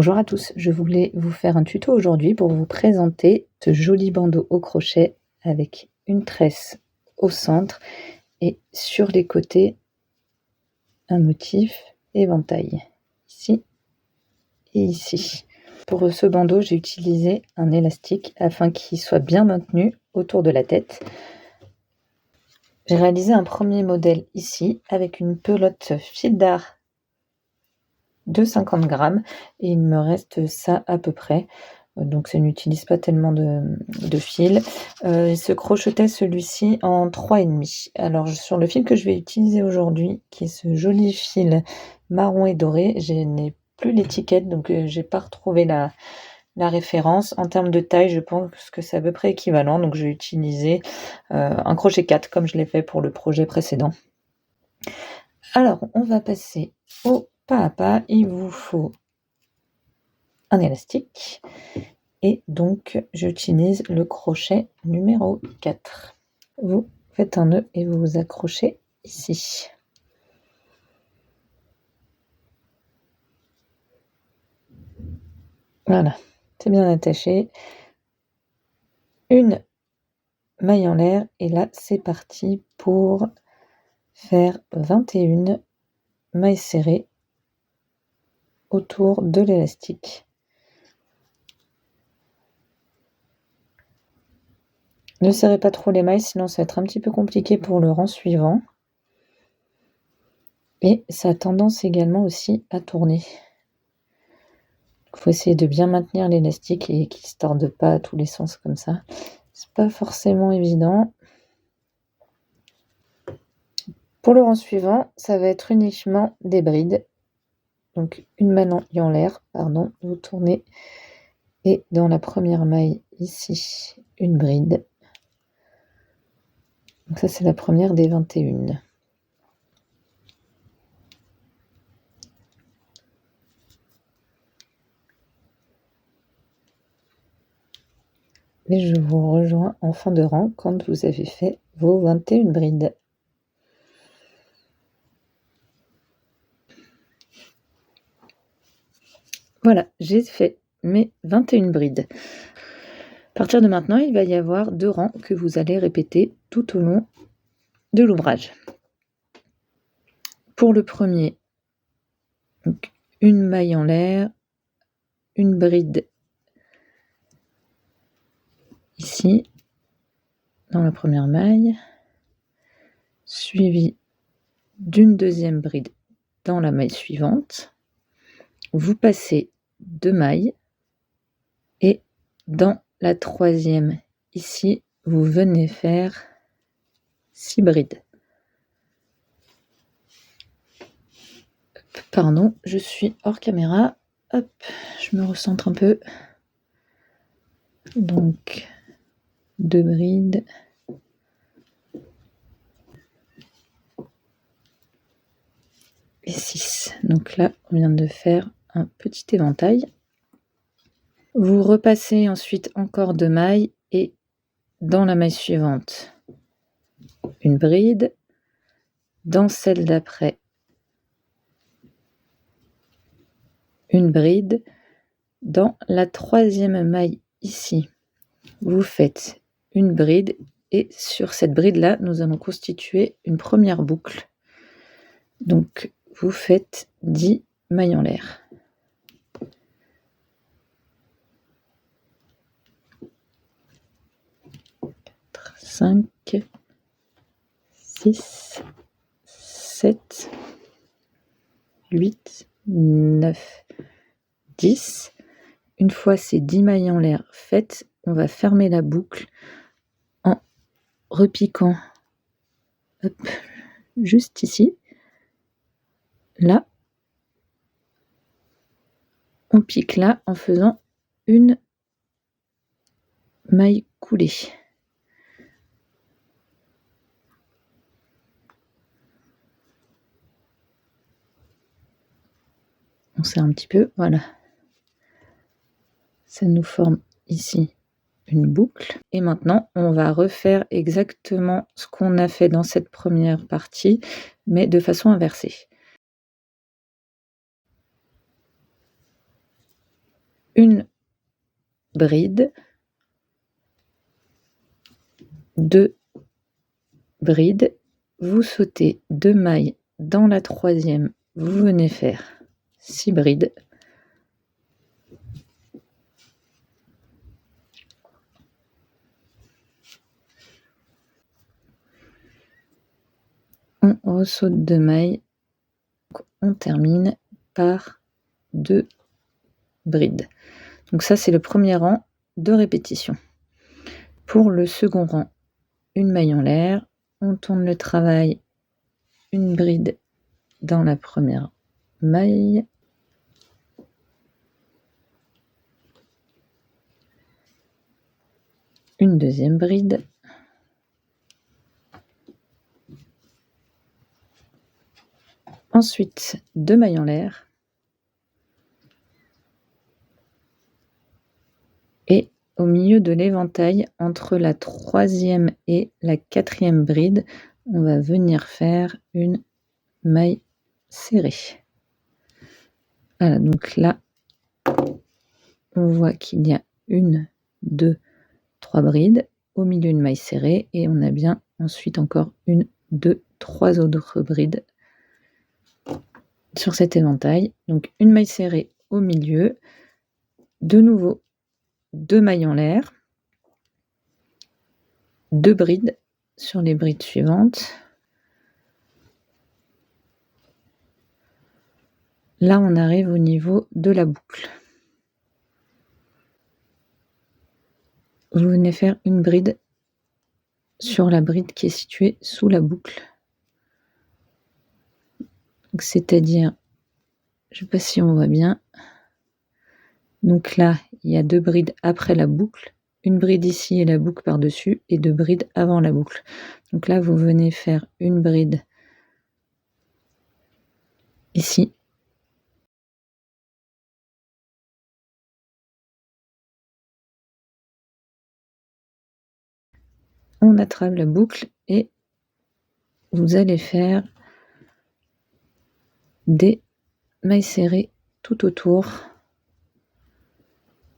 Bonjour à tous, je voulais vous faire un tuto aujourd'hui pour vous présenter ce joli bandeau au crochet avec une tresse au centre et sur les côtés un motif éventail, ici et ici. Pour ce bandeau, j'ai utilisé un élastique afin qu'il soit bien maintenu autour de la tête. J'ai réalisé un premier modèle ici avec une pelote fil d'art de 50 grammes et il me reste ça à peu près, donc ça n'utilise pas tellement de fil. Il se crochetait celui-ci en 3,5. Alors sur le fil que je vais utiliser aujourd'hui, qui est ce joli fil marron et doré, je n'ai plus l'étiquette, donc j'ai pas retrouvé la référence. En termes de taille, je pense que c'est à peu près équivalent, donc je vais utiliser un crochet 4 comme je l'ai fait pour le projet précédent. Alors on va passer au pas à pas. Il vous faut un élastique et donc j'utilise le crochet numéro 4. Vous faites un nœud et vous vous accrochez ici. Voilà, c'est bien attaché. Une maille en l'air et là c'est parti pour faire 21 mailles serrées autour de l'élastique. Ne serrez pas trop les mailles, sinon ça va être un petit peu compliqué pour le rang suivant. Et ça a tendance également aussi à tourner. Il faut essayer de bien maintenir l'élastique et qu'il ne se torde pas à tous les sens comme ça. C'est pas forcément évident. Pour le rang suivant, ça va être uniquement des brides. Donc une maille en l'air, pardon, vous tournez. Et dans la première maille, ici, une bride. Donc ça, c'est la première des 21. Et je vous rejoins en fin de rang quand vous avez fait vos 21 brides. Voilà, j'ai fait mes 21 brides. À partir de maintenant, il va y avoir 2 rangs que vous allez répéter tout au long de l'ouvrage. Pour le premier, donc une maille en l'air, une bride ici, dans la première maille, suivi d'une deuxième bride dans la maille suivante. Vous passez 2 mailles et dans la troisième ici, vous venez faire 6 brides. Pardon, je suis hors caméra. Hop, je me recentre un peu. Donc 2 brides. Et 6. Donc là, on vient de faire un petit éventail. Vous repassez ensuite encore 2 mailles et dans la maille suivante, une bride. Dans celle d'après, une bride. Dans la troisième maille ici, vous faites une bride et sur cette bride là, nous allons constituer une première boucle. Donc vous faites 10 mailles en l'air. 5, 6, 7, 8, 9, 10. Une fois ces 10 mailles en l'air faites, on va fermer la boucle en repiquant juste ici. Là, on pique là en faisant une maille coulée. On serre un petit peu, voilà. Ça nous forme ici une boucle. Et maintenant, on va refaire exactement ce qu'on a fait dans cette première partie, mais de façon inversée. une bride, 2 brides, vous sautez 2 mailles dans la troisième, vous venez faire 6 brides. On ressaute 2 mailles, on termine par 2 brides. Donc ça, c'est le premier rang de répétition. Pour le second rang, une maille en l'air, on tourne le travail, une bride dans la première maille, une deuxième bride, ensuite 2 mailles en l'air, et au milieu de l'éventail, entre la troisième et la quatrième bride, on va venir faire une maille serrée. Voilà, donc là, on voit qu'il y a 1, 2, 3 brides, au milieu une maille serrée, et on a bien ensuite encore 1, 2, 3 autres brides sur cet éventail. Donc une maille serrée au milieu, de nouveau 2 mailles en l'air, 2 brides sur les brides suivantes. Là, on arrive au niveau de la boucle. Vous venez faire une bride sur la bride qui est située sous la boucle. C'est-à-dire, je ne sais pas si on voit bien. Donc là, il y a 2 brides après la boucle, une bride ici et la boucle par-dessus, et 2 brides avant la boucle. Donc là, vous venez faire une bride ici. On attrape la boucle et vous allez faire des mailles serrées tout autour,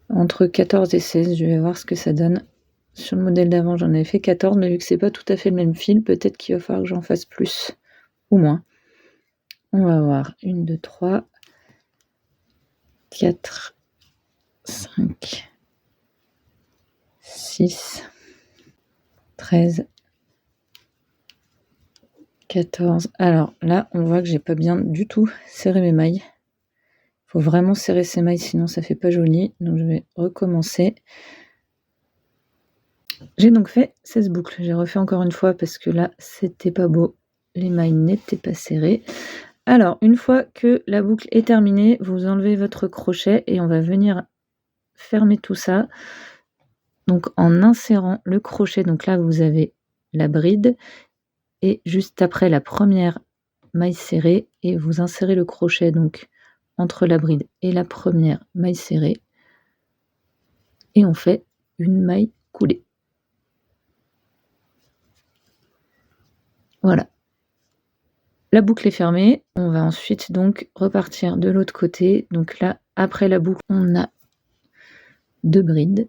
entre 14 et 16. Je vais voir ce que ça donne. Sur le modèle d'avant, j'en avais fait 14, mais vu que c'est pas tout à fait le même fil, peut-être qu'il va falloir que j'en fasse plus ou moins. On va voir 1, 2, 3, 4, 5, 6, 13, 14. Alors là, on voit que j'ai pas bien du tout serré mes mailles. Il faut vraiment serrer ces mailles, sinon ça fait pas joli. Donc je vais recommencer. J'ai donc fait 16 boucles. J'ai refait encore une fois parce que là, c'était pas beau. Les mailles n'étaient pas serrées. Alors, une fois que la boucle est terminée, vous enlevez votre crochet et on va venir fermer tout ça. Donc, en insérant le crochet, donc là, vous avez la bride et juste après la première maille serrée et vous insérez le crochet donc entre la bride et la première maille serrée et on fait une maille coulée. Voilà. La boucle est fermée, on va ensuite donc repartir de l'autre côté. Donc là, après la boucle, on a 2 brides.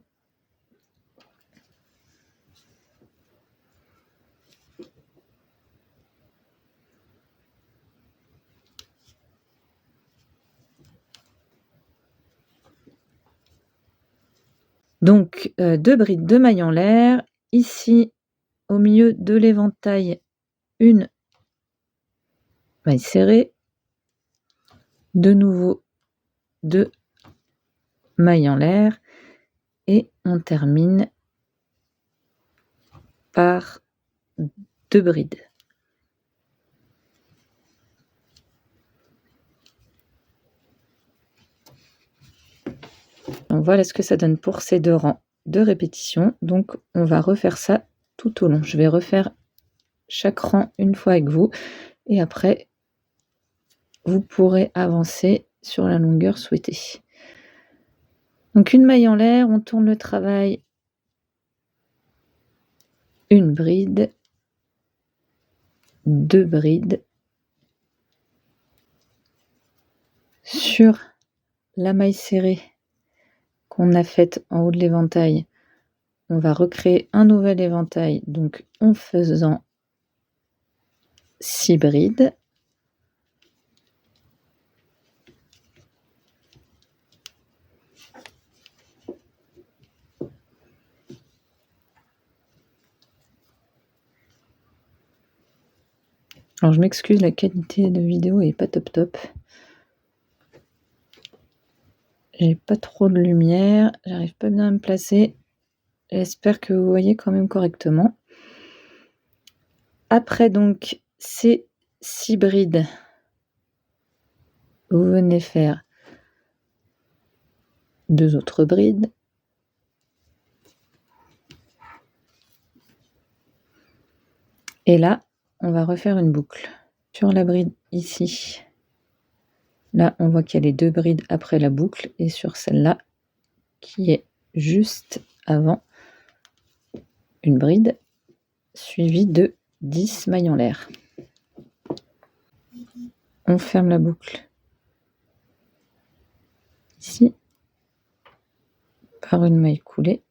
Donc 2 brides, 2 mailles en l'air. Ici, au milieu de l'éventail, une maille serrée. De nouveau 2 mailles en l'air. Et on termine par 2 brides. Donc voilà ce que ça donne pour ces 2 rangs de répétition. Donc on va refaire ça tout au long. Je vais refaire chaque rang une fois avec vous et après vous pourrez avancer sur la longueur souhaitée. Donc une maille en l'air, on tourne le travail, une bride, 2 brides sur la maille serrée, qu'on a faites en haut de l'éventail, on va recréer un nouvel éventail, donc en faisant 6 brides. Alors je m'excuse, la qualité de vidéo est pas top top. J'ai pas trop de lumière, j'arrive pas bien à me placer. J'espère que vous voyez quand même correctement. Après donc ces 6 brides, vous venez faire 2 autres brides. Et là, on va refaire une boucle. Sur la bride ici, là on voit qu'il y a les 2 brides après la boucle, et sur celle-là, qui est juste avant, une bride suivie de 10 mailles en l'air. On ferme la boucle ici par une maille coulée.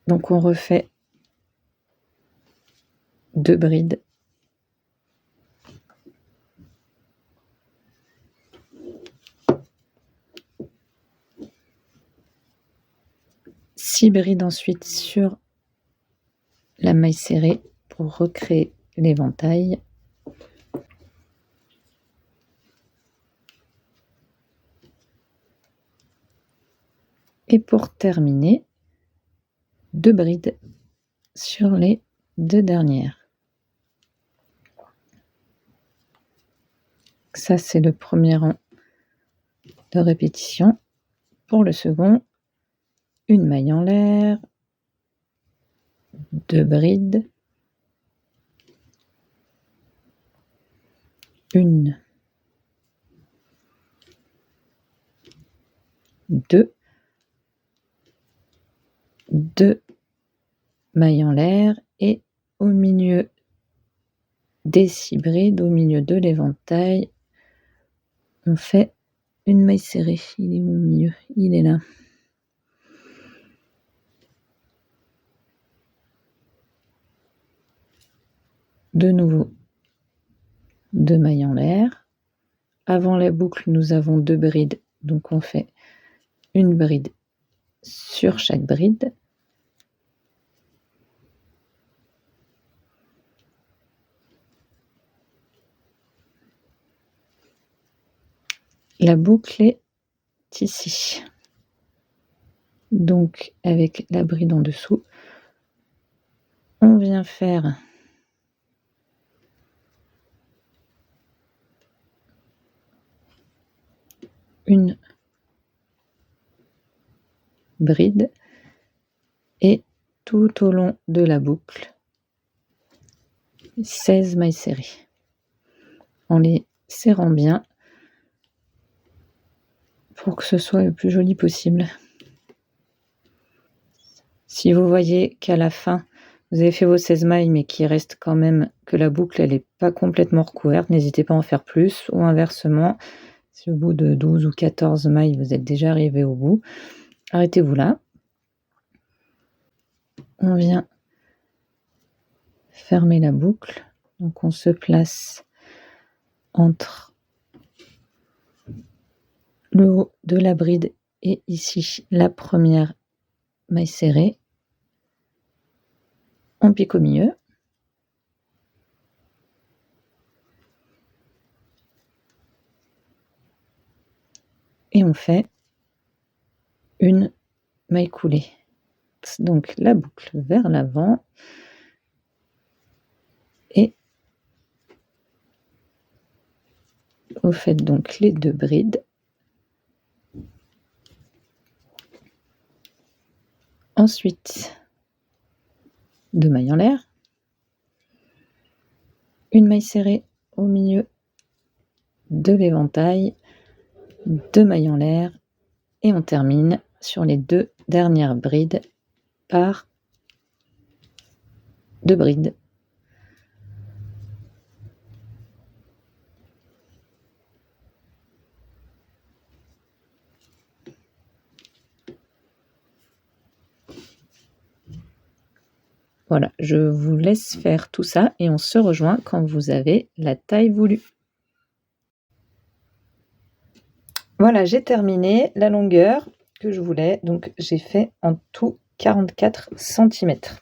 Donc on refait 2 brides. Six brides ensuite sur la maille serrée pour recréer l'éventail. Et pour terminer, 2 brides sur les 2 dernières. Ça, c'est le premier rang de répétition. Pour le second, une maille en l'air, 2 brides, une, 2, 2 mailles en l'air, et au milieu des 6 brides, au milieu de l'éventail, on fait une maille serrée. Il est où au milieu? Il est là. De nouveau, 2 mailles en l'air. Avant la boucle, nous avons 2 brides, donc on fait une bride sur chaque bride. La boucle est ici. Donc avec la bride en dessous, on vient faire une bride, et tout au long de la boucle, 16 mailles serrées, en les serrant bien pour que ce soit le plus joli possible. Si vous voyez qu'à la fin, vous avez fait vos 16 mailles, mais qu'il reste quand même que la boucle elle n'est pas complètement recouverte, n'hésitez pas à en faire plus, ou inversement, si au bout de 12 ou 14 mailles, vous êtes déjà arrivé au bout, arrêtez-vous là. On vient fermer la boucle, donc on se place entre le haut de la bride et ici la première maille serrée. On pique au milieu. Et on fait une maille coulée. Donc la boucle vers l'avant. Et vous faites donc les 2 brides. Ensuite, 2 mailles en l'air. Une maille serrée au milieu de l'éventail. 2 mailles en l'air. Et on termine sur les 2 dernières brides par 2 brides. Voilà, je vous laisse faire tout ça et on se rejoint quand vous avez la taille voulue. Voilà, j'ai terminé la longueur que je voulais, donc j'ai fait en tout 44 centimètres.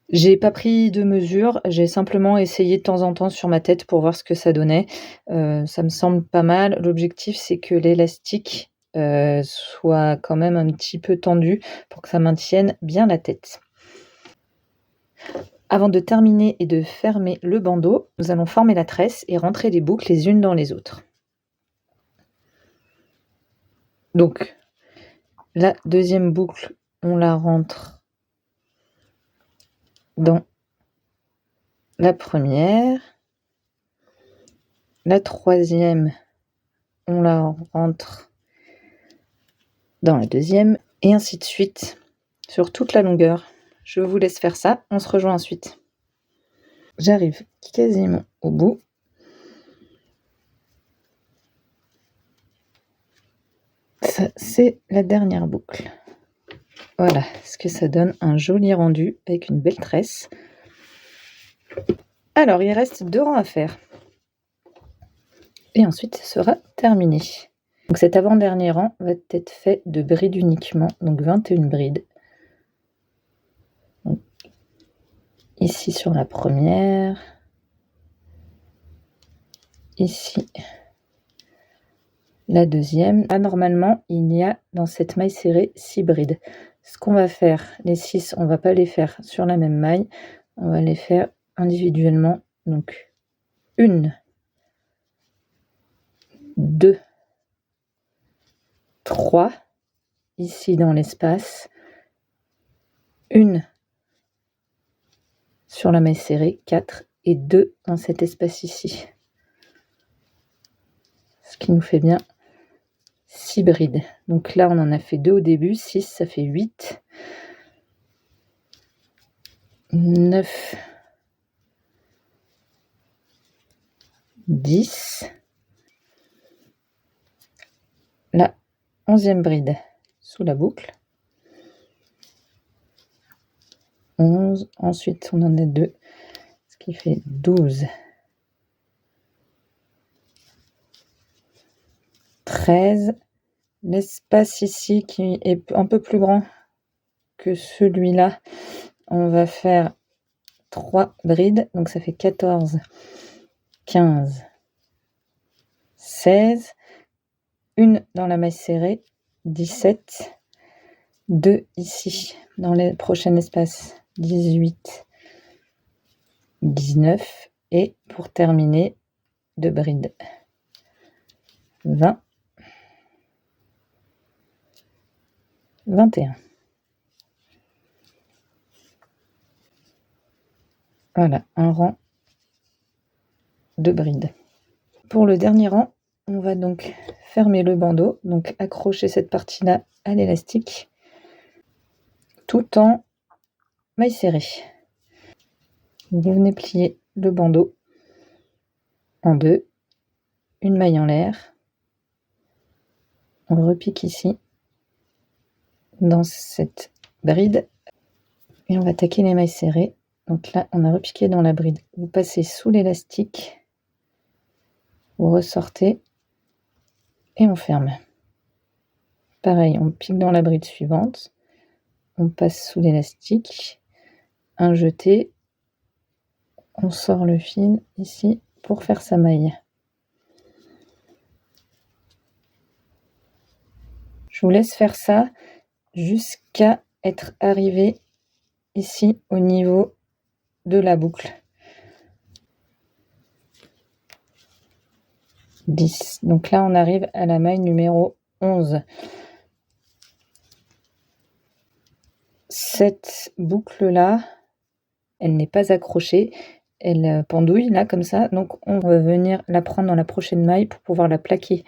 J'ai pas pris de mesure, j'ai simplement essayé de temps en temps sur ma tête pour voir ce que ça donnait. Ça me semble pas mal. L'objectif, c'est que l'élastique, soit quand même un petit peu tendu pour que ça maintienne bien la tête. Avant de terminer et de fermer le bandeau, nous allons former la tresse et rentrer les boucles les unes dans les autres. Donc, la deuxième boucle, on la rentre dans la première. La troisième, on la rentre dans la deuxième, et ainsi de suite sur toute la longueur. Je vous laisse faire ça, on se rejoint ensuite. J'arrive quasiment au bout. Ça, c'est la dernière boucle. Voilà ce que ça donne, un joli rendu avec une belle tresse. Alors, il reste 2 rangs à faire. Et ensuite, ce sera terminé. Donc cet avant-dernier rang va être fait de brides uniquement, donc 21 brides. Donc, ici sur la première, ici la deuxième. Là, normalement, il y a dans cette maille serrée 6 brides. Ce qu'on va faire, les 6, on ne va pas les faire sur la même maille, on va les faire individuellement. Donc 1, 2, 3, ici dans l'espace, 1 sur la maille serrée, 4, et 2 dans cet espace ici. Ce qui nous fait bien 6 brides. Donc là, on en a fait 2 au début, 6, ça fait 8, 9, 10. La 11e bride sous la boucle. 11. Ensuite, on en a 2, ce qui fait 12. 13. L'espace ici qui est un peu plus grand que celui-là, on va faire 3 brides, donc ça fait 14, 15, 16, 1 dans la maille serrée, 17, 2 ici dans le prochain espace, 18, 19, et pour terminer, 2 brides, 20, 21. Voilà, un rang de brides. Pour le dernier rang, on va donc fermer le bandeau, donc accrocher cette partie-là à l'élastique, tout en maille serrée. Vous venez plier le bandeau en 2, une maille en l'air, on repique ici dans cette bride et on va attaquer les mailles serrées. Donc là, on a repiqué dans la bride. Vous passez sous l'élastique, vous ressortez et on ferme. Pareil, on pique dans la bride suivante, on passe sous l'élastique, un jeté, on sort le fil ici pour faire sa maille. Je vous laisse faire ça jusqu'à être arrivé ici au niveau de la boucle. 10. Donc là, on arrive à la maille numéro 11. Cette boucle-là, elle n'est pas accrochée. Elle pendouille là comme ça. Donc on va venir la prendre dans la prochaine maille pour pouvoir la plaquer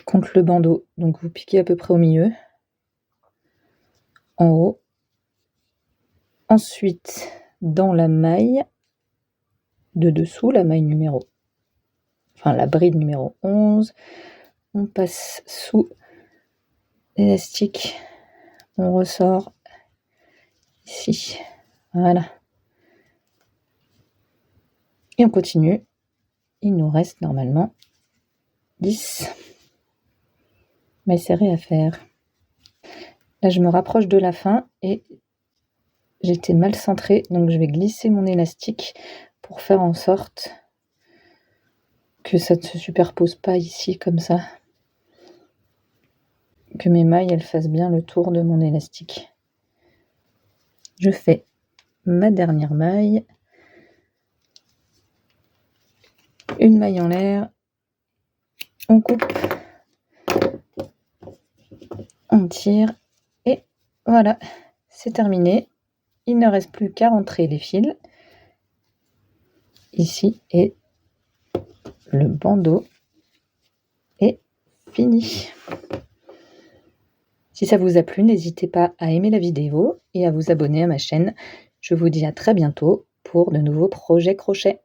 contre le bandeau. Donc vous piquez à peu près au milieu, en haut. Ensuite, dans la maille de dessous, la maille numéro, enfin la bride numéro 11, on passe sous l'élastique, on ressort ici. Voilà. Et on continue. Il nous reste normalement 10 mailles serrées à faire. Là, je me rapproche de la fin et j'étais mal centrée, donc je vais glisser mon élastique pour faire en sorte que ça ne se superpose pas ici comme ça. Que mes mailles, elles fassent bien le tour de mon élastique. Je fais ma dernière maille. Une maille en l'air. On coupe. On tire. Et voilà, c'est terminé. Il ne reste plus qu'à rentrer les fils. Ici, et le bandeau est fini. Si ça vous a plu, n'hésitez pas à aimer la vidéo et à vous abonner à ma chaîne. Je vous dis à très bientôt pour de nouveaux projets crochets.